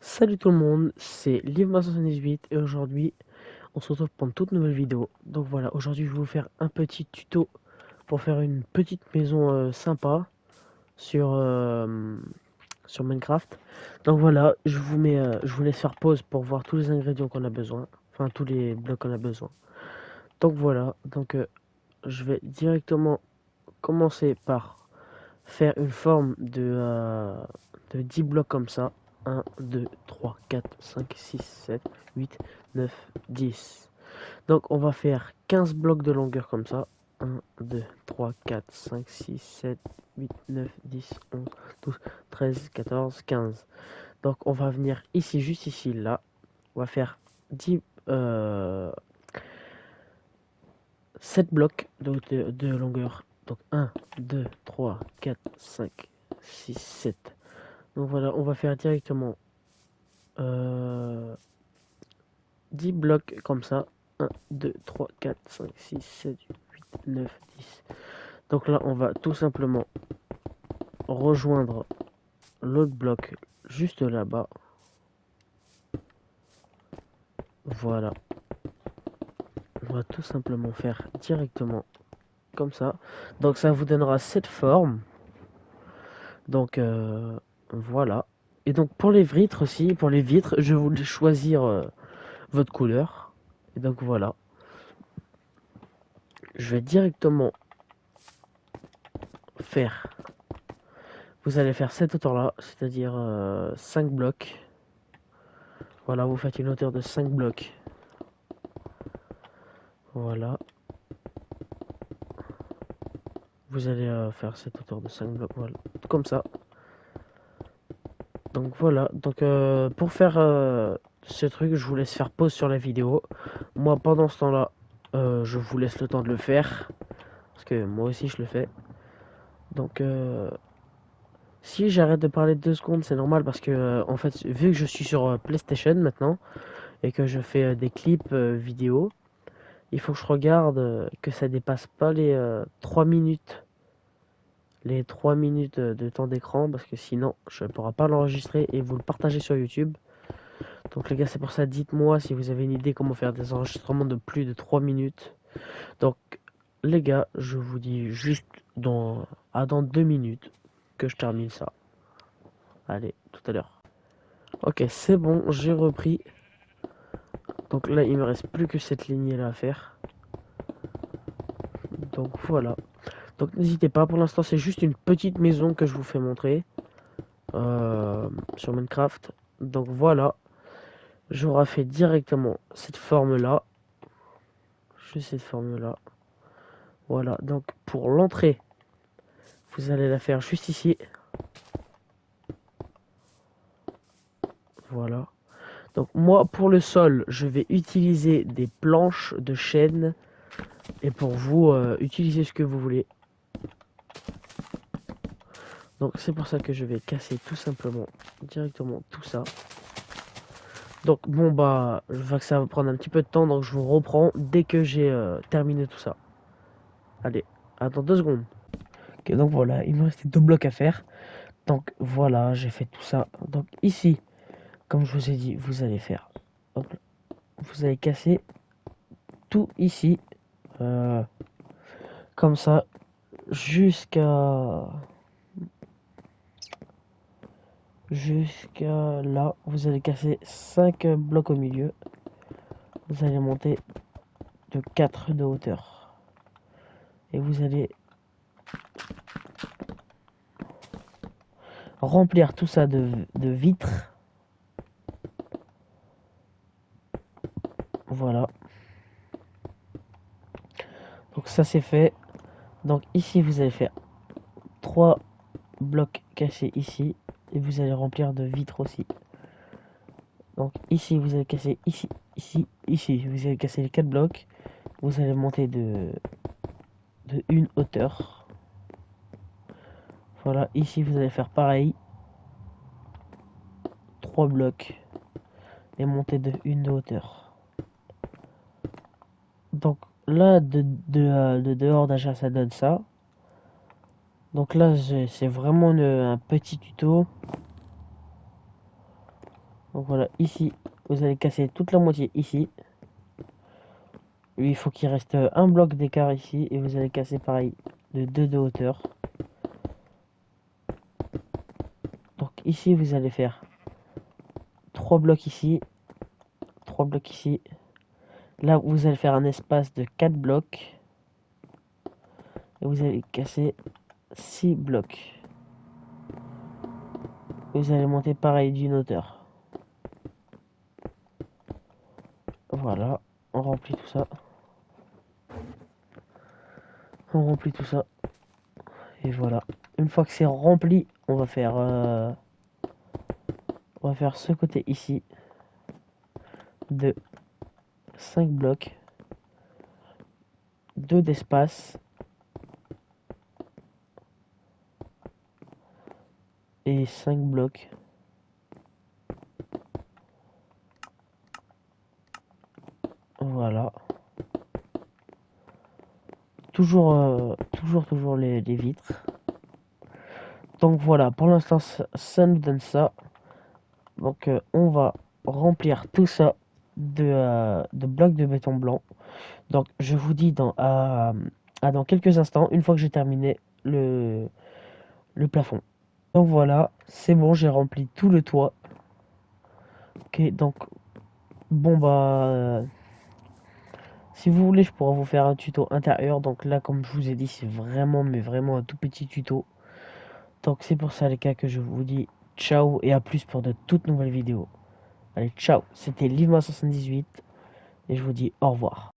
Salut tout le monde, c'est Livma78 et aujourd'hui on se retrouve pour une toute nouvelle vidéo. Donc voilà, aujourd'hui je vais vous faire un petit tuto pour faire une petite maison sympa sur, sur Minecraft. Donc voilà, je vous laisse faire pause pour voir tous les ingrédients qu'on a besoin, enfin tous les blocs qu'on a besoin. Donc voilà, je vais directement commencer par faire une forme de 10 blocs comme ça. 1, 2, 3, 4, 5, 6, 7, 8, 9, 10. Donc on va faire 15 blocs de longueur comme ça. 1, 2, 3, 4, 5, 6, 7, 8, 9, 10, 11, 12, 13, 14, 15. Donc on va venir ici, juste ici, là. On va faire 10, 7 blocs de longueur. Donc 1, 2, 3, 4, 5, 6, 7. Donc voilà, on va faire directement euh, 10 blocs comme ça. 1, 2, 3, 4, 5, 6, 7, 8, 9, 10. Donc là, on va tout simplement rejoindre l'autre bloc juste là-bas. Voilà. On va tout simplement faire directement comme ça. Donc ça vous donnera cette forme. Donc voilà. Et donc pour les vitres aussi, pour les vitres, je voulais choisir votre couleur. Et donc voilà. Je vais directement faire. Vous allez faire cette hauteur-là, c'est-à-dire 5 blocs. Voilà, vous faites une hauteur de 5 blocs. Voilà. Vous allez faire cette hauteur de 5 blocs. Voilà. Comme ça. Donc voilà. Donc pour faire ce truc, je vous laisse faire pause sur la vidéo. Moi, pendant ce temps-là, je vous laisse le temps de le faire. Parce que moi aussi, je le fais. Donc si j'arrête de parler 2 secondes, c'est normal parce que en fait, vu que je suis sur PlayStation maintenant et que je fais des clips vidéo, il faut que je regarde que ça dépasse pas les 3 minutes. Les 3 minutes de temps d'écran parce que sinon je ne pourrai pas l'enregistrer et vous le partager sur YouTube. Donc les gars, c'est pour ça, dites-moi si vous avez une idée comment faire des enregistrements de plus de 3 minutes. Donc les gars, je vous dis juste dans 2 minutes que je termine ça. Allez, tout à l'heure. Ok, c'est bon, j'ai repris. Donc là, il me reste plus que cette lignée là à faire. Donc voilà. Donc n'hésitez pas, pour l'instant c'est juste une petite maison que je vous fais montrer sur Minecraft. Donc voilà, j'aurai fait directement cette forme là. Juste cette forme là. Voilà, donc pour l'entrée, vous allez la faire juste ici. Voilà. Donc moi, pour le sol, je vais utiliser des planches de chêne. Et pour vous, utilisez ce que vous voulez. Donc c'est pour ça que je vais casser tout simplement directement tout ça. Donc bon bah, je vois que ça va prendre un petit peu de temps, donc je vous reprends dès que j'ai terminé tout ça. Allez, attends 2 secondes. Ok, donc voilà, il me restait 2 blocs à faire. Donc voilà, j'ai fait tout ça. Donc ici, comme je vous ai dit, vous allez faire. Hop, vous allez casser tout ici. euh, Comme ça, jusqu'à là. Vous allez casser 5 blocs au milieu. Vous allez monter de 4 de hauteur. Et vous allez remplir tout ça de vitres. Voilà. Donc ça c'est fait. Donc ici vous allez faire 3 blocs cachés ici. Et vous allez remplir de vitres aussi. Donc ici vous allez casser ici, ici, ici. Vous allez casser les 4 blocs. Vous allez monter de une hauteur. Voilà, ici vous allez faire pareil. 3 blocs. Et monter de une de hauteur. Donc là de dehors d'achat ça donne ça. Donc là c'est vraiment un petit tuto. Donc voilà, ici, vous allez casser toute la moitié ici. Il faut qu'il reste un bloc d'écart ici. Et vous allez casser pareil de 2 de hauteur. Donc ici, vous allez faire 3 blocs ici. 3 blocs ici. Là, vous allez faire un espace de 4 blocs. Et vous allez casser 6 blocs. Vous allez monter pareil d'une hauteur. Voilà, on remplit tout ça. On remplit tout ça. Et voilà. Une fois que c'est rempli, on va faire ce côté ici de 5 blocs, 2 d'espace et 5 blocs. Voilà. Toujours les vitres. Donc voilà, pour l'instant, ça nous donne ça. Donc on va remplir tout ça de blocs de béton blanc. Donc je vous dis dans quelques instants, une fois que j'ai terminé le plafond. Donc voilà, c'est bon, j'ai rempli tout le toit. Ok, donc bon si vous voulez, je pourrais vous faire un tuto intérieur. Donc là, comme je vous ai dit, c'est vraiment, mais vraiment un tout petit tuto. Donc c'est pour ça les gars que je vous dis ciao et à plus pour de toutes nouvelles vidéos. Allez, ciao, c'était Livema78 et je vous dis au revoir.